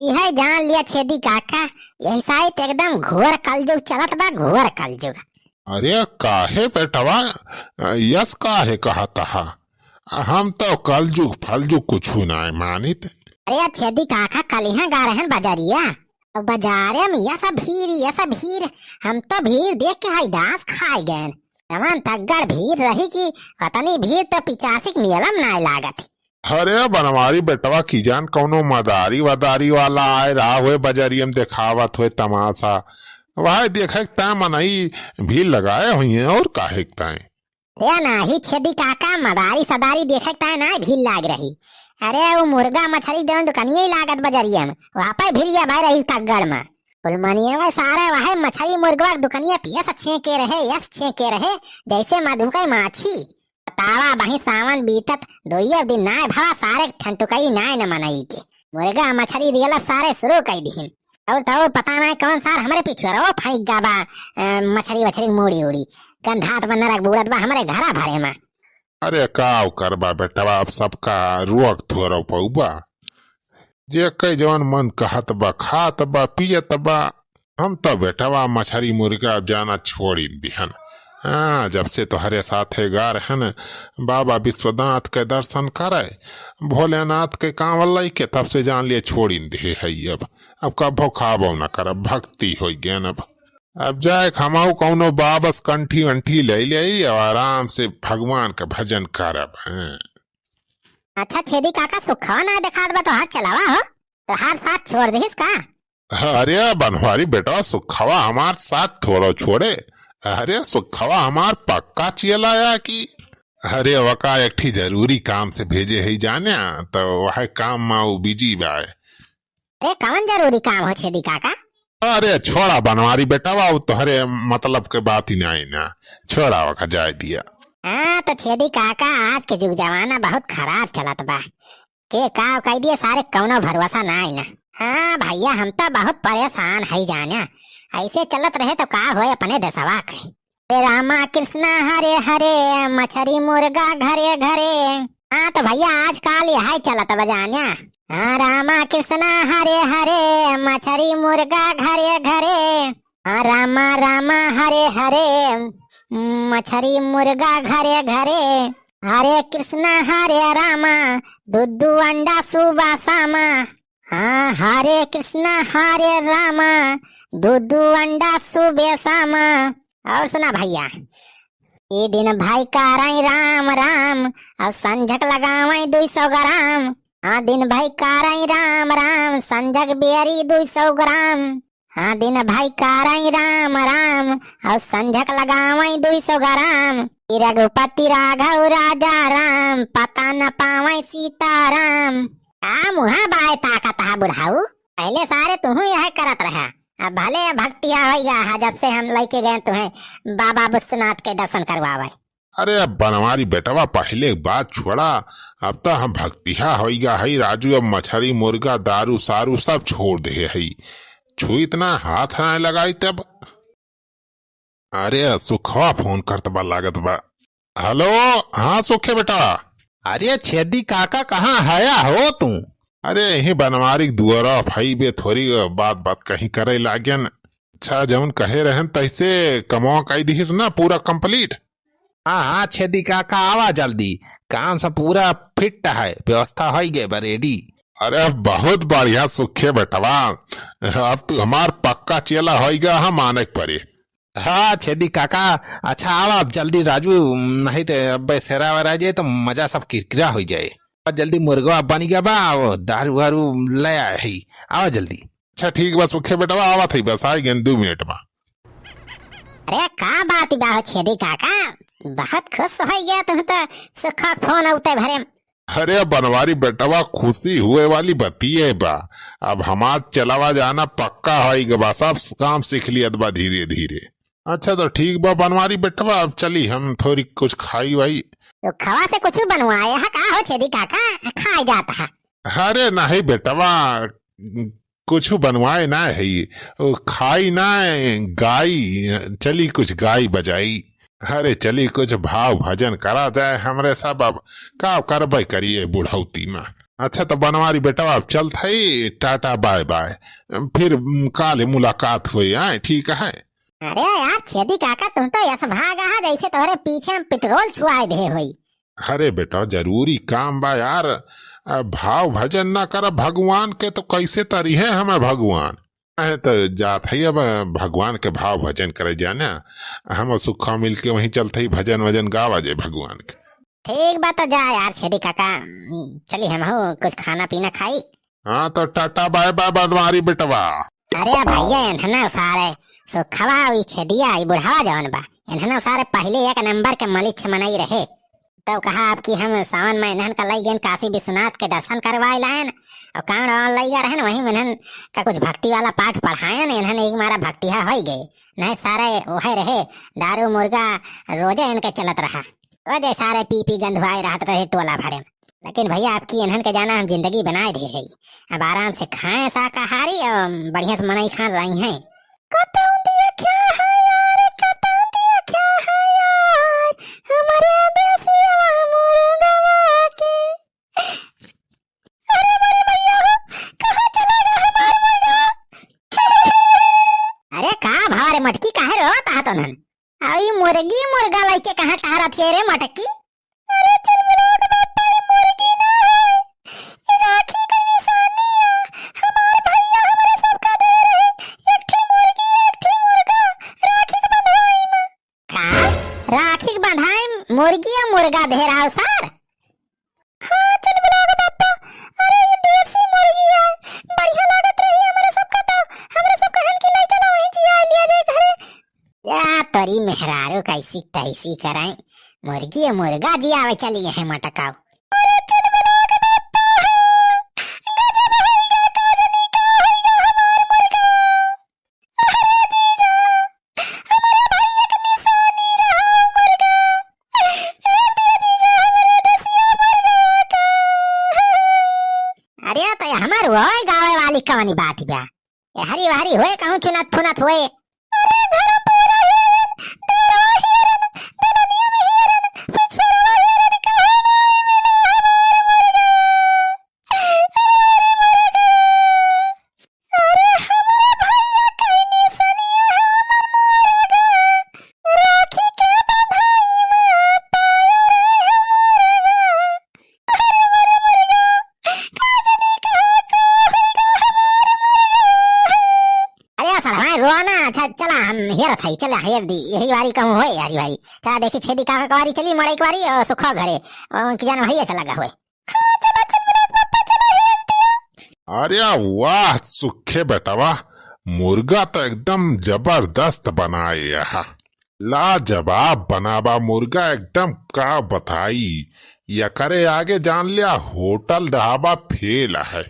यह जान लिया छेदी काका, यही साइट एकदम घोर कलजुग चलत बा, घोर कलजुग। अरे काहे बेटवा, यस काहे कहा तहा। हम तो कलजुग फलजुग कुछ ना मानित। अरे छेदी काका, कल यहाँ गा रहे बजारिया, बाजारे में यह सब भीड़, हम तो भीड़ देख के हई दास खाई गए। रमन तगड़ भीड़ रही कि पतनी भीड़ तो 85 मेलम ना लागत। अरे बनवारी बेटवा की जान कौनो मदारी वदारी वाला आए रहा हुए बजरियम देखावत हुए तमाशा, वह देखे मनई भीड़ लगाए हुई है और काहे ताए। नहीं छेदी काका, मदारी सदारी देखे ना भीड़ लाग रही। अरे वो मुर्गा मछली देवन दुकानिया ही लागत बजरिया में, वहाँ पर भीड़िया भाई रही तगड़ में। फुलमनिया में सारे वह मछली मुर्गा दुकानिया पियस छेके रहे, यस छेके रहे जैसे मधुकई माछी। तावा बही सावन बीतत दोइये दिन नाय भवा, सारे ठंटुकई नाय न मनई के मुर्गा मछली रियल सारे शुरू कर दीहिन। और तो पता नहीं कौन सार हमारे पीछे रहो फाइक गाबा मछली वछली मुड़ी उड़ी गंधात में नरक बुड़त बा हमारे घरा भरे में। अरे काव करबा बेटवा, अब सबका रुअक थोरो पौबा, जे कई जवन मन कहत बा खात बा पियत बा। हम तो बेटवा मछली मुर्गा जाना छोड़ी दिहन। हाँ, जब से तुम्हारे साथ गा रहन बाबा विश्वनाथ के दर्शन करे, भोलेनाथ के कांवल के, तब से जान लिए छोड़ी दे है। अब कभो खाबो न करब, भक्ति हो गया। अब जाए खमाऊ कौनो बाबस कंठी वंठी ले और आराम से भगवान का भजन करब। अच्छा छेदी काका, सुखवा ना दिखा दबा तो हाथ चलावा हो, तो हाथ साथ छोड़ दीस का। अरे बनवारी बेटा, सुखवा हमार साथ थोड़ो छोड़े। अरे सुखवा हमार पक्का चियलाया कि अरे वका एक ठी जरूरी काम से भेजे है जाने, तो वह काम माऊ बिजी बाय। अरे कौन जरूरी काम हो छेदी काका। अरे छोड़ा बनवारी बेटा, वो तुम्हारे मतलब के बात ही नहीं ना, छोड़ा वका जाए दिया। हाँ तो छेदी काका, आज के युग जमाना बहुत खराब चलत बा, के का कह दिए सारे कौनो भरोसा ना ना। हाँ भैया, हम तो बहुत परेशान है जाना, ऐसे चलत रहे तो का होए अपने देशवा के। रामा कृष्णा हरे हरे, मछली मुर्गा घरे घरे। हाँ तो भैया आजकल यही चलत बजाना। हाँ रामा कृष्णा हरे हरे, मछली मुर्गा घरे घरे। हाँ रामा रामा हरे हरे, मछली मुर्गा घरे घरे। हरे कृष्णा हरे रामा, दूधू अंडा सुबह शामा। हाँ हरे कृष्णा हरे रामा, दूधू अंडा सुबह शामा। और सुना भैया, ये दिन भाई कारई राम राम, और संझक लगावई 200 ग्राम। हाँ दिन भाई कारई राम राम, संझक बेरी 200 ग्राम। हाँ दिन भाई कारई राम राम, और संझक लगावई 200 ग्राम। रघुपति राघव राजा राम, पता न पावई सीताराम। मुहा बाय ताकत हा बुढ़ाऊ, पहले सारे तुम यह करत रहा, अब भले भक्तिया हो जब से हम लेके गए तुम्हें बाबा विश्वनाथ के दर्शन करवावे। अरे अब बनवारी बेटवा, पहले बात छोड़ा, अब तो हम भक्तिया होइगा है राजू। अब मछली मुर्गा दारू सारू सब छोड़ दे है, छू इतना हाथ ना लगाई तब। अरे सुखवा फोन करत बा लागत बा। हेलो, हाँ सुखे बेटा। अरे छेदी काका, कहाँ हया हो तू। अरे यही बनवारी दुआरा भाई बे, थोड़ी बात बात कहीं करे लागन। अच्छा जवन कहे रहन तैसे कमवा कई दिहिस ना पूरा कंप्लीट। हाँ हाँ छेदी काका, आवा जल्दी, काम सब पूरा फिट है, व्यवस्था हो गए रेडी। अरे बहुत बढ़िया सुखे बेटवा, अब तू हमार पक्का चेला होइगा, हम आने परे। हाँ छेदी काका, अच्छा आवा अब जल्दी राजू, नहीं तो अब सेरा वरा जाए तो मजा सब किरकिरा हो जाए। और जल्दी मुर्गा बनी गया बा, दारू वारू ले आए है, आवा जल्दी। अच्छा ठीक बस सुखे बेटवा, आवा थी बस, आई गए 2 मिनट में। अरे का बात बा छेदी काका, बहुत खुश हो गया तुम तो, सुखा फोन उते भरे। अरे बनवारी बेटवा, खुशी हुए वाली बतिए बा, अब हमार चलावा जाना पक्का होइगा बा, सब काम सीख लिया बा धीरे धीरे। अच्छा तो ठीक बा बनवारी बेटवा, अब चली हम थोड़ी कुछ खाई वाई। तो खवा से कुछ बनवाए है का हो छेदी काका, खाई जाता है। अरे नहीं बेटवा, कुछ बनवाए ना है, खाई ना गाई, चली कुछ गाई बजाई। अरे चली कुछ भाव भजन करा जाए हमरे सब, अब का करबे करिए बुढ़ौती में। अच्छा तो बनवारी बेटा अब चल थई, टाटा बाय बाय, फिर काले मुलाकात हुई। आए ठीक है। अरे यार छेदी काका तुम तो यस भागा है जैसे तोहरे पीछे हम पेट्रोल छुआए दे हुई। अरे बेटा जरूरी काम बा यार, भाव भजन ना कर भगवान के तो कैसे तरी है हमें भगवान। तो जात है अब भगवान के भाव भजन करे जाना, हम सुखा मिल के वहीं चलते ही भजन वजन गावा जाए भगवान के। ठीक बात तो जा यार छेदी काका, चली हम हो कुछ खाना पीना खाई। हाँ तो टाटा बाय बाय बनवारी बेटवा। अरे भैया एंधना सारे सुखवा ई छेदिया ई बुढ़ावा जवन बा एंधना सारे पहले एक नंबर के मलिच्छ मनाई रहे। तो कहा आपकी हम सावन में इन्हन का लई गए काशी विश्वनाथ के दर्शन करवाए लायन और कांड लई गए रहन वहीं इन्हन का कुछ भक्ति वाला पाठ पढ़ायन। इन्हन एक मारा भक्तिहा हो गए नहीं सारे वही रहे, दारू मुर्गा रोजे इनके चलत रहा, रोजे सारे पी पी गंधवाए रहत रहे टोला भरे। लेकिन भैया आपकी इन्हन के जाना हम जिंदगी बनाए दे गई, अब आराम से खाएं शाकाहारी और बढ़िया से मनाई खान रही हैं। अरे का भारे मटकी काहे रोत आत नन? आई मुर्गी मुर्गा लइके कहां टहरत है रे मटकी? अरे चल बुलाओ बापा मुर्गी ना है, ये राखी की निशानी है, हमार भैया हमरे सबका दे रहे एकठी मुर्गी एकठी मुर्गा राखी के बंधाई में। का राखी के बंधाई मुर्गी या मुर्गा दे रहा सर? हां चल बुलाओ बापा, अरे ये देसी मुर्गी है, बढ़िया लागत रही हमारे सबका, तो हमरे सब कहन की ले चलो वहीं जिया लिया जाए घरे। या तोरी मेहरारू कैसी तैसी कराई, मुर्गी या मुर्गा जियावे चली है मटकाओ। अरे चल बुलाओ बापा, गजब है काजनी का है हमार मुर्गा, अरे जीजा हमारे भैया की निशानी रहा मुर्गा, ए दिया जीजा हमारे दसिया मुर्गा का। अरे तो हमार वही गावे वाली कवनी बात बा, ये हरी वारी होए कहूं चुनत फुनत होए। अरे घर पूरा हिरन दरवा हिरन दलनिया में हिरन पिछवाड़ा हिरन कहां नहीं मिला हमार मुर्गा, अरे हमारे भैया कहीं निशानिया हमार मुर्गा, राखी के बंधाई में पाया रे मुर्गा, अरे मुर्गा काजनी कहां का होगा हमार मुर्गा। अरे सलमान रोना, अच्छा चला हम हेर थई चला हेर दी यही वारी कहूं होए यारी वारी, चला देखी छेदी काका कवारी चली मड़ई कवारी और सुखा घरे की जान भैया चला गए। चला चल बुलाओ पापा चला हेर दिया। अरे वाह सुखे बेटा वाह, मुर्गा तो एकदम जबरदस्त बनाए यहाँ, लाजवाब बनाबा मुर्गा एकदम, का बताई या करे आगे जान लिया होटल ढाबा फेल है।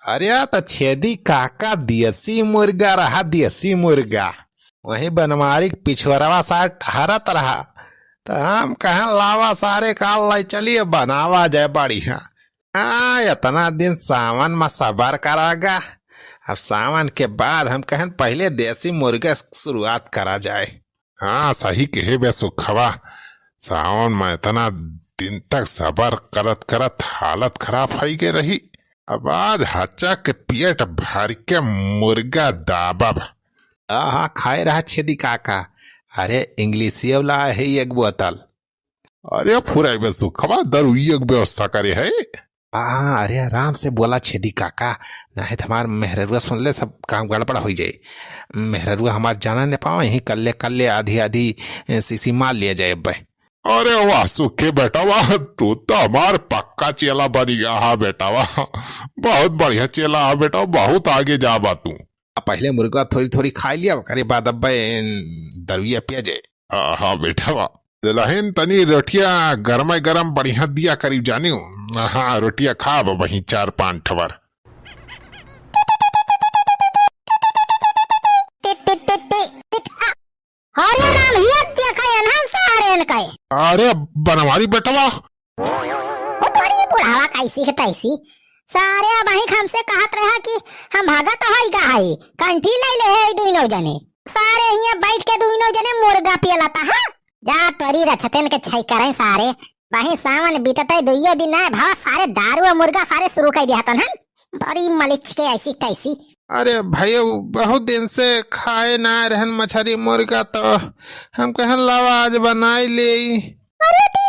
अरे तो छेदी काका देसी मुर्गा रहा, देसी मुर्गा वही बनवारी पिछवरवा साथ ठहरत रहा, तो हम कहें लावा सारे काल लाई चलिए बनावा जाए बढ़िया। हाँ इतना दिन सावन में सबर करागा, अब सावन के बाद हम कहें पहले देसी मुर्गा शुरुआत करा जाए। हाँ सही कहे बे सुखवा, सावन में इतना दिन तक सबर करत करत हालत खराब हो गई रही, अब आज हच्चा के पेट भर के मुर्गा दाबा। हाँ खाए रहा छेदी काका, अरे इंग्लिशी वाला है एक बोतल। अरे फुराई बे सुखवा दरुई एक व्यवस्था करे है। हाँ अरे आराम से बोला छेदी काका, नहीं तो हमार मेहरुआ सुन ले सब काम गड़बड़ हो जाए। मेहरुआ हमार जाना नहीं पाओ, यही कल्ले कल्ले आधी आधी सीसी मार लिया जाए अब। अरे वाह सुखे बेटा वाह, तू तो हमार पक्का चेला बन गया। हाँ बेटा वाह, बहुत बढ़िया चेला है बेटा, बहुत आगे जा बा तू। पहले मुर्गा थोड़ी थोड़ी खा लिया, करे बाद अब दरविया पिया जाए। हाँ बेटा वाह, दिलहन तनी रोटिया गरम गरम बढ़िया दिया करीब जानी। हाँ रोटिया खा वही 4-5 ठवर। अरे बनवारी बेटवा, वो तोरी बुढ़ावा कैसी है तैसी, सारे अब हमसे कहत रहा कि हम भागत हई गई कंठी ले ले है दुनो जने, सारे यहाँ बैठ के दुनो जने मुर्गा पियलाता। हाँ जा तोरी रछतन के छई करें सारे, वही सावन बीतते दुइयो दिन है भाव सारे दारू और मुर्गा सारे शुरू कर दिया तन बड़ी मलिच के ऐसी तैसी। अरे भाई बहुत दिन से खाए ना रहन मछली मुर्गा तो हम कहन लावा आज बनाई ले। अरे ती